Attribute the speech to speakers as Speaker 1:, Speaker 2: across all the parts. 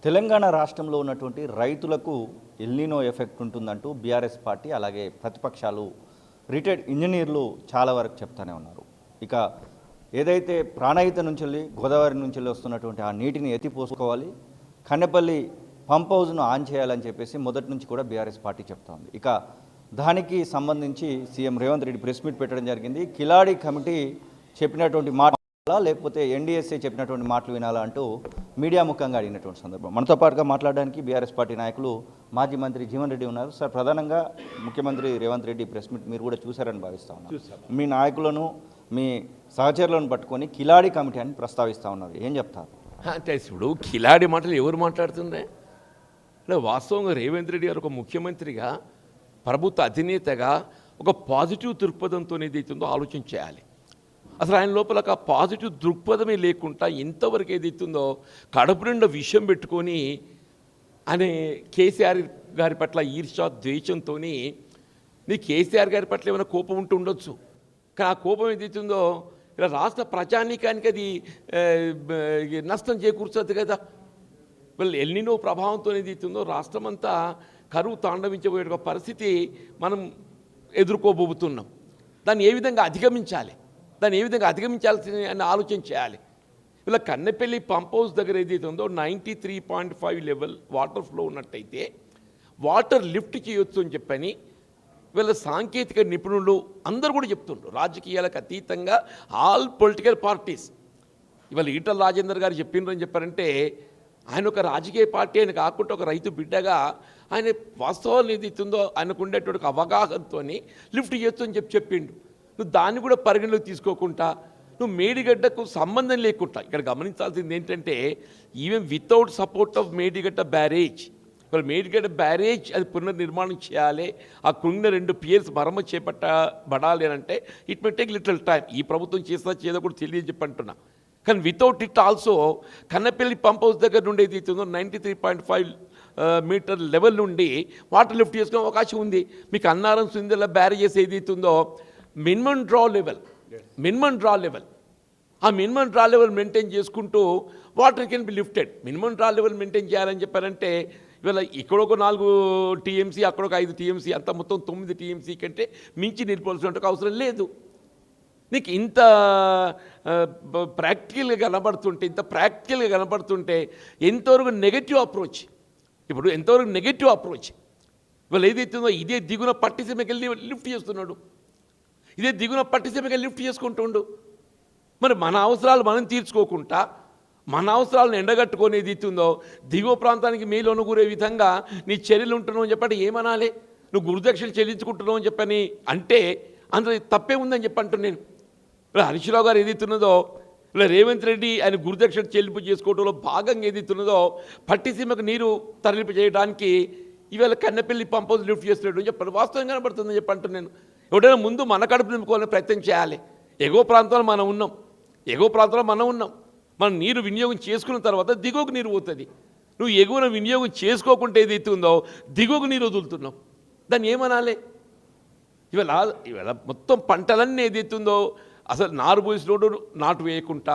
Speaker 1: తెలంగాణ రాష్ట్రంలో ఉన్నటువంటి రైతులకు ఎల్నినో ఎఫెక్ట్ ఉంటుందంటూ బీఆర్ఎస్ పార్టీ అలాగే ప్రతిపక్షాలు రిటైర్డ్ ఇంజనీర్లు చాలా వరకు చెప్తానే ఉన్నారు. ఇక ఏదైతే ప్రాణహిత నుంచి వెళ్ళి గోదావరి నుంచి వెళ్ళి వస్తున్నటువంటి ఆ నీటిని ఎత్తిపోసుకోవాలి, కన్నెపల్లి పంప్ హౌస్ను ఆన్ చేయాలని చెప్పేసి మొదటి నుంచి కూడా బీఆర్ఎస్ పార్టీ చెప్తా ఉంది. ఇక దానికి సంబంధించి CM Revanth Reddy press meet పెట్టడం జరిగింది. కిలాడి కమిటీ చెప్పినటువంటి మాట లేకపోతే ఎన్డీఎస్ఏ చెప్పినటువంటి మాటలు వినాలా అంటూ మీడియా ముఖంగా అడిగినటువంటి సందర్భం. మనతో పాటుగా మాట్లాడడానికి బీఆర్ఎస్ పార్టీ నాయకులు మాజీ మంత్రి జీవన్ రెడ్డి ఉన్నారు. సార్, ప్రధానంగా ముఖ్యమంత్రి రేవంత్ రెడ్డి ప్రెస్ మీట్ మీరు కూడా చూశారని భావిస్తా ఉన్నారు. మీ నాయకులను మీ సహచరులను పట్టుకొని కిలాడి కమిటీ అని ప్రస్తావిస్తూ ఉన్నారు, ఏం చెప్తారు?
Speaker 2: అంటే ఇప్పుడు కిలాడి మాటలు ఎవరు మాట్లాడుతుండే? వాస్తవంగా రేవంత్ రెడ్డి గారు ఒక ముఖ్యమంత్రిగా, ప్రభుత్వ అధినేతగా ఒక పాజిటివ్ దృక్పథంతో ఏదైతుందో ఆలోచన చేయాలి. అసలు ఆయన లోపల ఒక పాజిటివ్ దృక్పథమే లేకుండా ఇంతవరకు ఏదైతుందో కడుపు నిండా విషయం పెట్టుకొని అనే కేసీఆర్ గారి పట్ల ఈర్ష్య ద్వేషంతో నీ కేసీఆర్ గారి పట్ల ఏమైనా కోపం ఉంటూ ఉండొచ్చు, కానీ ఆ కోపం ఏదైతుందో ఇలా రాష్ట్ర ప్రజానీకానికి అది నష్టం చేకూర్చదు కదా. వీళ్ళు ఎల్నినో ప్రభావంతో ఏదైతుందో రాష్ట్రం అంతా కరువు తాండవించబోయే ఒక పరిస్థితి మనం ఎదుర్కోబోతున్నాం. దాన్ని ఏ విధంగా అధిగమించాలి, దాన్ని ఏ విధంగా అధిగమించాల్సి అని ఆలోచన చేయాలి. ఇలా కన్నెపల్లి పంప్ హౌస్ దగ్గర ఏదైతే ఉందో 93.5 లెవెల్ వాటర్ ఫ్లో ఉన్నట్టయితే వాటర్ లిఫ్ట్ చేయొచ్చు అని చెప్పని వీళ్ళ సాంకేతిక నిపుణులు అందరూ కూడా చెప్తుండ్రు. రాజకీయాలకు అతీతంగా ఆల్ పొలిటికల్ పార్టీస్ ఇవాళ ఈటల రాజేందర్ గారు చెప్పిండ్రు అని చెప్పారంటే ఆయన ఒక రాజకీయ పార్టీ ఆయన కాకుండా ఒక రైతు బిడ్డగా ఆయన వాస్తవాలు ఏదైతుందో ఆయనకు ఉండేటువంటి అవగాహనతో లిఫ్ట్ చేయొచ్చు అని చెప్పిండు. నువ్వు దాన్ని కూడా పరిగణలోకి తీసుకోకుండా నువ్వు మేడిగడ్డకు సంబంధం లేకుండా ఇక్కడ గమనించాల్సింది ఏంటంటే even without support of Medigadda barrage, ఇప్పుడు మేడిగడ్డ బ్యారేజ్ అది పునర్నిర్మాణం చేయాలి, ఆ కుంగిన 2 పియర్స్ మరమ్మతు చేపట్టబడాలి అని అంటే it may take little time. ఈ ప్రభుత్వం చేస్తా చేదో కూడా తెలియదు చెప్పంటున్నా. కానీ without it also Kannepalli pump house దగ్గర నుండి ఏదైతుందో 93.5 మీటర్ లెవెల్ నుండి వాటర్ లిఫ్ట్ చేసుకునే అవకాశం ఉంది. మీకు అన్నారం సుందెల బ్యారేజెస్ ఏదైతుందో మినిమం డ్రా లెవెల్ ఆ మినిమం డ్రా లెవెల్ మెయింటైన్ చేసుకుంటూ water can be lifted. Minimum draw level maintain చేయాలని చెప్పారంటే ఇవాళ ఇక్కడొక 4 టీఎంసీ అక్కడొక 5 టీఎంసీ అంతా మొత్తం 9 టీఎంసీ కంటే మించి నిలిపోవాల్సిన అవసరం లేదు. నీకు ఇంత ప్రాక్టికల్గా కనబడుతుంటే ఎంతవరకు నెగటివ్ అప్రోచ్ ఇవాళ ఏదైతుందో ఇదే దిగున పట్టిసీమకి వెళ్ళి లిఫ్ట్ చేస్తున్నాడు, ఇదే దిగున పట్టిసీమకి లిఫ్ట్ చేసుకుంటుండు. మరి మన అవసరాలు మనం తీర్చుకోకుండా మన అవసరాలను ఎండగట్టుకొని ఏదైతుందో దిగువ ప్రాంతానికి మేలు అనుకూరే విధంగా నీ చర్యలు ఉంటున్నావు అని చెప్పంటే ఏమనాలి? నువ్వు గురుదక్షిణ చెల్లించుకుంటున్నావు అని చెప్పని అంటే అందులో తప్పే ఉందని చెప్పంటున్నాను నేను. ఇలా హరీశ్రావు గారు ఏదైతున్నదో ఇలా రేవంత్ రెడ్డి ఆయన గురుదక్షిణ చెల్లింపు చేసుకోవడంలో భాగంగా ఏదైతున్నదో పట్టిసీమకు నీరు తరలింపు చేయడానికి ఇవాళ కన్నెపల్లి పంప్ హౌస్ లిఫ్ట్ చేస్తున్నాడు అని చెప్పండి. వాస్తవం కనబడుతుందని చెప్పంటున్నాను నేను. ఎవడైనా ముందు మన కడుపు నింపుకోవాలని ప్రయత్నం చేయాలి. ఎగువ ప్రాంతంలో మనం ఉన్నాం. మనం నీరు వినియోగం చేసుకున్న తర్వాత దిగువకు నీరు పోతుంది. నువ్వు ఎగువన వినియోగం చేసుకోకుంటే ఏదైతే ఉందో దిగువకు నీరు వదులుతున్నావు, దాన్ని ఏమనాలి? ఇవాళ మొత్తం పంటలన్నీ ఏదైతుందో అసలు నారు పోసినోడు నాటు వేయకుండా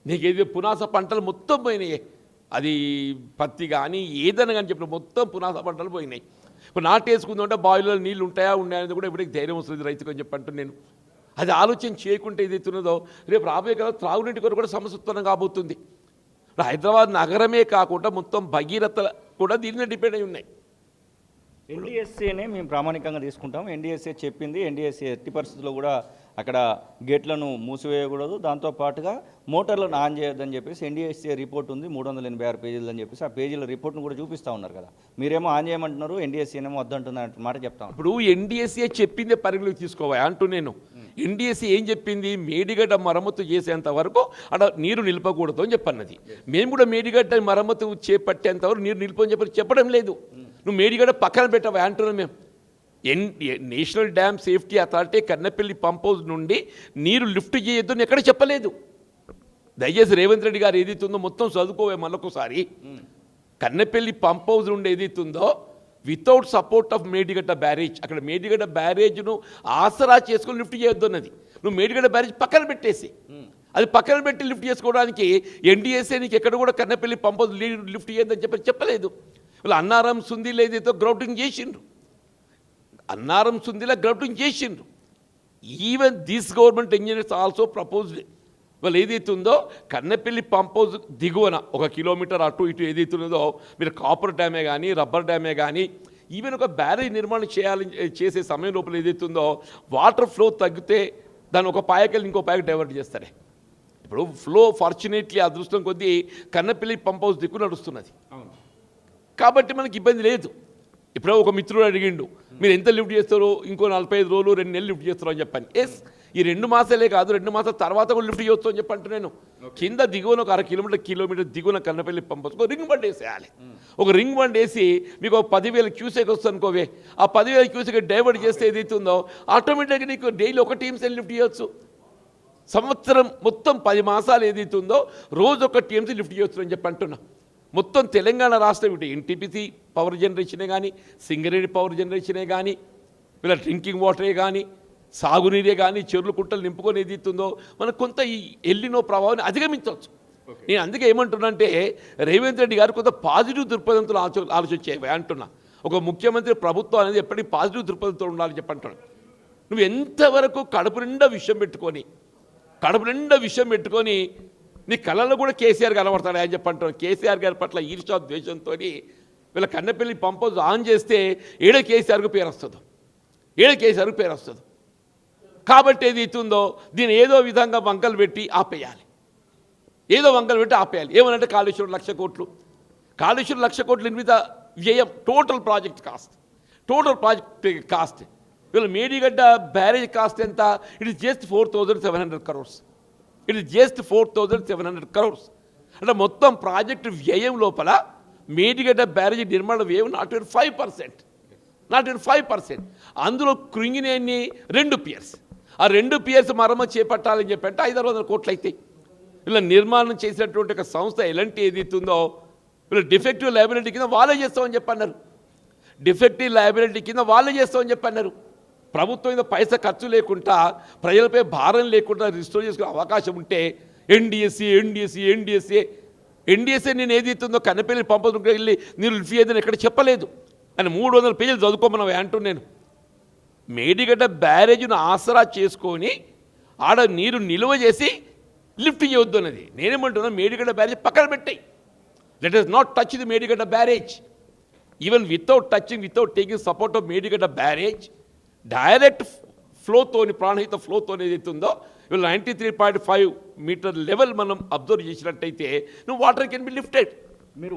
Speaker 2: నీకేది పునాస పంటలు మొత్తం పోయినాయి. అది పత్తి కానీ ఏదైనా కానీ చెప్పిన మొత్తం పునాస పంటలు పోయినాయి. ఇప్పుడు నాటు వేసుకుందంటే బావిలో నీళ్ళు ఉంటాయా అనేది కూడా ఎవరికి ధైర్యం వస్తుంది రైతుకు అని చెప్పంటూ నేను. అది ఆలోచన చేయకుంటే ఏదైతున్నదో రేపు రాబోయే కాలం త్రాగునీటి కొరకు కూడా సమస్యత్వం కాబోతుంది. హైదరాబాద్ నగరమే కాకుండా మొత్తం భగీరథ కూడా దీని డిపెండ్ అయి ఉన్నాయి.
Speaker 1: ఎన్డీఎస్ఏనే మేము ప్రామాణికంగా తీసుకుంటాం. ఎన్డీఎస్ఏ చెప్పింది. ఎన్డీఎస్ఏ ఎట్టి పరిస్థితుల్లో కూడా అక్కడ గేట్లను మూసివేయకూడదు, దాంతోపాటుగా మోటార్లను ఆన్ చేయొద్దని చెప్పేసి ఎన్డీఎస్ఏ రిపోర్ట్ ఉంది 386 పేజీలు అని చెప్పేసి ఆ పేజీల రిపోర్ట్ను కూడా చూపిస్తూ ఉన్నారు కదా. మీరేమో ఆన్ చేయమంటున్నారు, ఎన్డీఎస్ఏనేమో వద్దంటున్నారు మాట చెప్తాం.
Speaker 2: ఇప్పుడు ఎన్డీఎస్ఏ చెప్పిందే పరిగణలోకి తీసుకోవాలి అంటూ నేను. ఎన్డీఎస్ఏ ఏం చెప్పింది? మేడిగడ్డ మరమ్మతు చేసేంత వరకు అక్కడ నీరు నిలపకూడదు అని చెప్పన్నది. మేము కూడా మేడిగడ్డ మరమ్మతు చేపట్టేంత వరకు నీరు నిలిపని చెప్పడం లేదు. నువ్వు మేడిగడ్డ పక్కన పెట్టవా అంటున్నాం మేము. National dam safety authority Kannepalli pump house నుండి నీరు లిఫ్ట్ చేయొద్దు అని ఎక్కడ చెప్పలేదు. దయచేసి రేవంత్ రెడ్డి గారు ఏదైతుందో మొత్తం చదువుకోవే మళ్ళొకసారి. కన్నెపల్లి పంప్ హౌస్ నుండి ఏదైతుందో without support of Medigadda barrage, అక్కడ మేడిగడ్డ బ్యారేజ్ను ఆసరా చేసుకొని లిఫ్ట్ చేయొద్దు అన్నది. నువ్వు మేడిగడ్డ బ్యారేజ్ పక్కన పెట్టేసి అది పక్కన పెట్టి లిఫ్ట్ చేసుకోవడానికి ఎన్డీఎస్ఏ నీకు ఎక్కడ కూడా కన్నపల్లి పంప లిఫ్ట్ చేయొద్దని చెప్పలేదు. వీళ్ళు అన్నారం సుందీలో ఏదైతే గ్రౌటింగ్ చేసిండ్రు, అన్నారం సుందీలో గ్రౌటింగ్ చేసిండ్రు. Even this government engineers also proposed వాళ్ళు ఏదైతే ఉందో కన్నపల్లి పంప్ హౌస్ దిగువన 1 కిలోమీటర్ అటు ఇటు ఏదైతే ఉన్నదో మీరు కాపర్ డ్యామే కానీ రబ్బర్ డ్యామే కానీ ఈవెన్ ఒక బ్యారేజ్ నిర్మాణం చేసే సమయం లోపల ఏదైతే ఉందో వాటర్ ఫ్లో తగ్గితే దాన్ని ఒక పాయకెళ్ళి ఇంకో పాయకు డైవర్ట్ చేస్తారే. ఇప్పుడు ఫ్లో ఫార్చునేట్లీ అదృష్టం కొద్దీ కన్నపల్లి పంప్ హౌస్ దిక్కు నడుస్తున్నది కాబట్టి మనకి ఇబ్బంది లేదు. ఇప్పుడు ఒక మిత్రుడు అడిగిండు మీరు ఎంత లిఫ్ట్ చేస్తారో, ఇంకో 45 రోజులు 2 నెలలు లిఫ్ట్ చేస్తారో అని చెప్పాను. ఎస్, ఈ 2 మాసాలే కాదు 2 మాసాల తర్వాత కూడా లిఫ్ట్ చేయొచ్చు అని చెప్పంటు నేను. కింద దిగువన ఒక 1/2 కిలోమీటర్ దిగువన కన్నపల్లి పంప్ హౌస్ ఒక రింగ్ బండ్ వేసేయాలి. ఒక రింగ్ బండ్ వేసి మీకు 10,000 క్యూసెక్ వస్తుంది అనుకోవే, ఆ 10,000 క్యూసెక్ డైవర్ట్ చేస్తే ఏదైతే ఉందో ఆటోమేటిక్గా నీకు డైలీ ఒక టీమ్స్ లిఫ్ట్ చేయొచ్చు. సంవత్సరం మొత్తం 10 మాసాలు ఏదైతే ఉందో రోజు ఒక టీఎంసీ లిఫ్ట్ చేయొచ్చు అని చెప్పి అంటున్నా. మొత్తం తెలంగాణ రాష్ట్రం ఇటు ఎన్టీపీసీ పవర్ జనరేషనే కానీ, సింగరేణి పవర్ జనరేషనే కానీ, వీళ్ళ డ్రింకింగ్ వాటరే కానీ, సాగునీరే కానీ, చెరువులు కుంటలు నింపుకొని ఏదైతుందో మనకు కొంత ఈ ఎల్లినో ప్రభావాన్ని అధిగమించవచ్చు. నేను అందుకే ఏమంటున్నానంటే రేవంత్ రెడ్డి గారు కొంత పాజిటివ్ దృక్పథంతో ఆలోచించేవి అంటున్నా. ఒక ముఖ్యమంత్రి ప్రభుత్వం అనేది ఎప్పటికీ పాజిటివ్ దృక్పథంతో ఉండాలని చెప్పంటున్నాను. నువ్వు ఎంతవరకు కడుపు నిండా విషయం పెట్టుకొని నీ కళలో కూడా కేసీఆర్ కనబడతాడు అని చెప్పంటున్నాను. కేసీఆర్ గారి పట్ల ఈర్ష్యా ద్వేషంతో వీళ్ళ కన్నపల్లి పంప్ హౌస్ ఆన్ చేస్తే కేసీఆర్కు పేరు వస్తుంది. కాబట్టి ఏది ఇస్తుందో దీన్ని ఏదో విధంగా వంకలు పెట్టి ఆపేయాలి. ఏమనంటే కాళేశ్వరం 1,00,000 కోట్లు, కాళేశ్వరం 1,00,000 కోట్ల మీద వ్యయం టోటల్ ప్రాజెక్ట్ కాస్ట్. వీళ్ళ మేడిగడ్డ బ్యారేజ్ కాస్ట్ ఎంత? It is just 4,700 crores. అంటే మొత్తం ప్రాజెక్టు వ్యయం లోపల మేడిగడ్డ బ్యారేజ్ నిర్మాణ వ్యయం నాట్ even 5%. అందులో కృంగినేన్ని 2 పియర్స్. ఆ 2 పియర్స్ మరమ్మతు చేపట్టాలని చెప్పంటే 500 కోట్లు అవుతాయి. వీళ్ళ నిర్మాణం చేసినటువంటి ఒక సంస్థ ఎలాంటి ఏదైతుందో వీళ్ళు డిఫెక్టివ్ లయబిలిటీ కింద వాళ్ళే చేస్తామని చెప్పన్నారు. ప్రభుత్వం మీద పైసా ఖర్చు లేకుండా ప్రజలపై భారం లేకుండా రిస్టోర్ చేసుకునే అవకాశం ఉంటే ఎన్డీఎస్ఏ నేను ఏదైతుందో కన్నపల్లి పంపకు వెళ్ళి మీరు లిఫ్ట్ చేయదని ఎక్కడ చెప్పలేదు అని 300 పేజీలు చదువుకోమని అంటున్నాను. మేడిగడ్డ బ్యారేజ్ను ఆసరా చేసుకొని ఆడ నీరు నిల్వ చేసి లిఫ్ట్ చేయొద్దు అన్నది. నేనేమంటున్నా మేడిగడ్డ బ్యారేజ్ పక్కన పెట్టాయి. Let us not touch the Medigadda barrage. Even without taking support of Medigadda barrage direct ఫ్లోతోని ప్రాణహిత ఫ్లోతోని ఏదైతే ఉందో వీళ్ళు 93.5 మీటర్ లెవెల్ మనం అబ్జర్వ్ చేసినట్టయితే నువ్వు వాటర్ కెన్ బి లిఫ్టెడ్.
Speaker 1: మీరు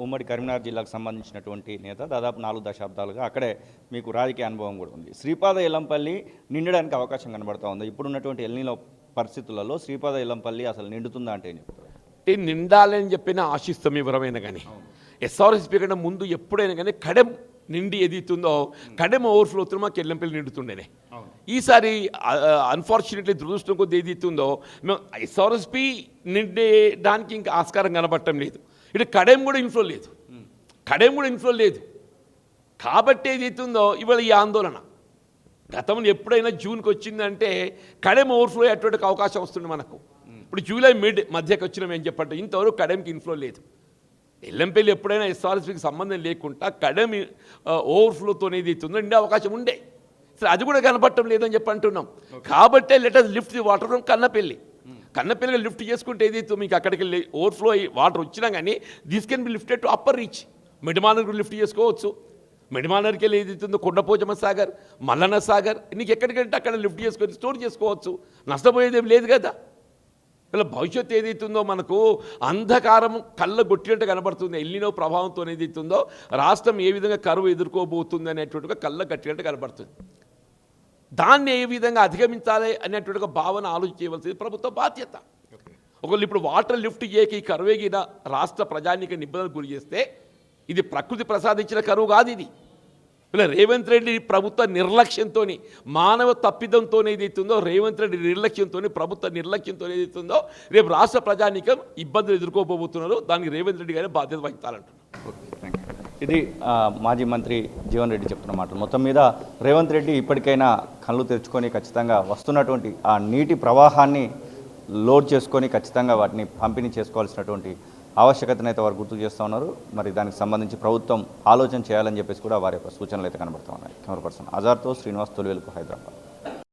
Speaker 1: ఉమ్మడి కరీంనగర్ జిల్లాకు సంబంధించినటువంటి నేత, దాదాపు 4 దశాబ్దాలుగా అక్కడే మీకు రాజకీయ అనుభవం కూడా ఉంది. శ్రీపాద ఎల్లంపల్లి నిండడానికి అవకాశం కనబడతా ఉంది. ఇప్పుడున్నటువంటి ఎల్నిలో పరిస్థితులలో శ్రీపాద ఎల్లంపల్లి అసలు నిండుతుందా అంటే
Speaker 2: నిండాలని చెప్పిన ఆశిస్తాం ఎవరైనా కానీ. ఎస్ఆర్ఎస్పీ కన్నా ముందు ఎప్పుడైనా కానీ కడెం నిండి ఏదైతుందో కడెం ఓవర్ఫ్లో అవుతున్నా మాకు ఎల్లంపల్లి నిండుతుండేనే. ఈసారి అన్ఫార్చునేట్లీ దురదృష్టం కొద్ది ఏదైతుందో మేము ఎస్ఆర్ఎస్పీ నిండేదానికి ఇంకా ఆస్కారం కనబడటం లేదు. ఇటు కడెం కూడా ఇన్ఫ్లో లేదు. కాబట్టి ఏదైతుందో ఇవాళ ఈ ఆందోళన గతంలో ఎప్పుడైనా జూన్కి వచ్చిందంటే కడెం ఓవర్ఫ్లో అయ్యేటువంటి అవకాశం వస్తుంది మనకు. ఇప్పుడు జూలై మధ్యకి వచ్చినాం ఏం చెప్పంటే ఇంతవరకు కడెంకి ఇన్ఫ్లో లేదు. ఎల్లంపల్లి ఎప్పుడైనా ఎస్ఆర్ఎస్పీకి సంబంధం లేకుండా కడెం ఓవర్ఫ్లోతో ఏదైతుందో నిండే అవకాశం ఉండే. సరే అది కూడా కనపడటం లేదని చెప్పి అంటున్నాం. కాబట్టే let us lift the water from కన్నపల్లిగా లిఫ్ట్ చేసుకుంటే ఏదైతే మీకు అక్కడికి వెళ్ళి ఓవర్ఫ్లో అయ్యి వాటర్ వచ్చినా కానీ this can be lifted to upper reach. Mid Manair lift చేసుకోవచ్చు. మిడిమానర్కి వెళ్ళి ఏదైతుందో కొండపోచమ్మ సాగర్, మల్లన్న సాగర్ నీకు ఎక్కడికంటే అక్కడ లిఫ్ట్ చేసుకొని స్టోర్ చేసుకోవచ్చు. నష్టపోయేదేం లేదు కదా. ఇలా భవిష్యత్తు ఏదైతుందో మనకు అంధకారం కళ్ళ గొట్టినట్టు కనబడుతుంది. ఎల్నినో ప్రభావంతో ఏదైతుందో రాష్ట్రం ఏ విధంగా కరువు ఎదుర్కోబోతుంది అనేటువంటిగా కళ్ళ కట్టినట్టు కనబడుతుంది. దాన్ని ఏ విధంగా అధిగమించాలి అనేటువంటి భావన ఆలోచించవలసింది ప్రభుత్వ బాధ్యత. ఒకళ్ళు ఇప్పుడు వాటర్ లిఫ్ట్ చేయక ఈ కరువేగిన రాష్ట్ర ప్రజానికి నిబంధనలు గురి చేస్తే ఇది ప్రకృతి ప్రసాదించిన కరువు కాదు. ఇది ఇలా రేవంత్ రెడ్డి ప్రభుత్వ నిర్లక్ష్యంతో మానవ తప్పిదంతో ఏదైతుందో రేవంత్ రెడ్డి నిర్లక్ష్యంతో ప్రభుత్వ నిర్లక్ష్యంతో ఏదైతుందో రేపు రాష్ట్ర ప్రజానీకం ఇబ్బందులు ఎదుర్కోబోతున్నారు. దానికి రేవంత్ రెడ్డి గారి బాధ్యత వహించాలంటున్నారు.
Speaker 1: ఇది మాజీ మంత్రి జీవన్ రెడ్డి చెప్తున్న మాటలు. మొత్తం మీద రేవంత్ రెడ్డి ఇప్పటికైనా కళ్ళు తెరుచుకొని ఖచ్చితంగా వస్తున్నటువంటి ఆ నీటి ప్రవాహాన్ని లోడ్ చేసుకొని ఖచ్చితంగా వాటిని పంపిణీ చేసుకోవాల్సినటువంటి ఆవశ్యకతను అయితే వారు గుర్తు చేస్తూ ఉన్నారు. మరి దానికి సంబంధించి ప్రభుత్వం ఆలోచన చేయాలని చెప్పేసి కూడా వారి యొక్క సూచనలు అయితే కనబడుతూ ఉన్నాయి. కెమెరా పర్సన్ ఆజార్తో శ్రీనివాస్, తొలివెలుగు, హైదరాబాద్.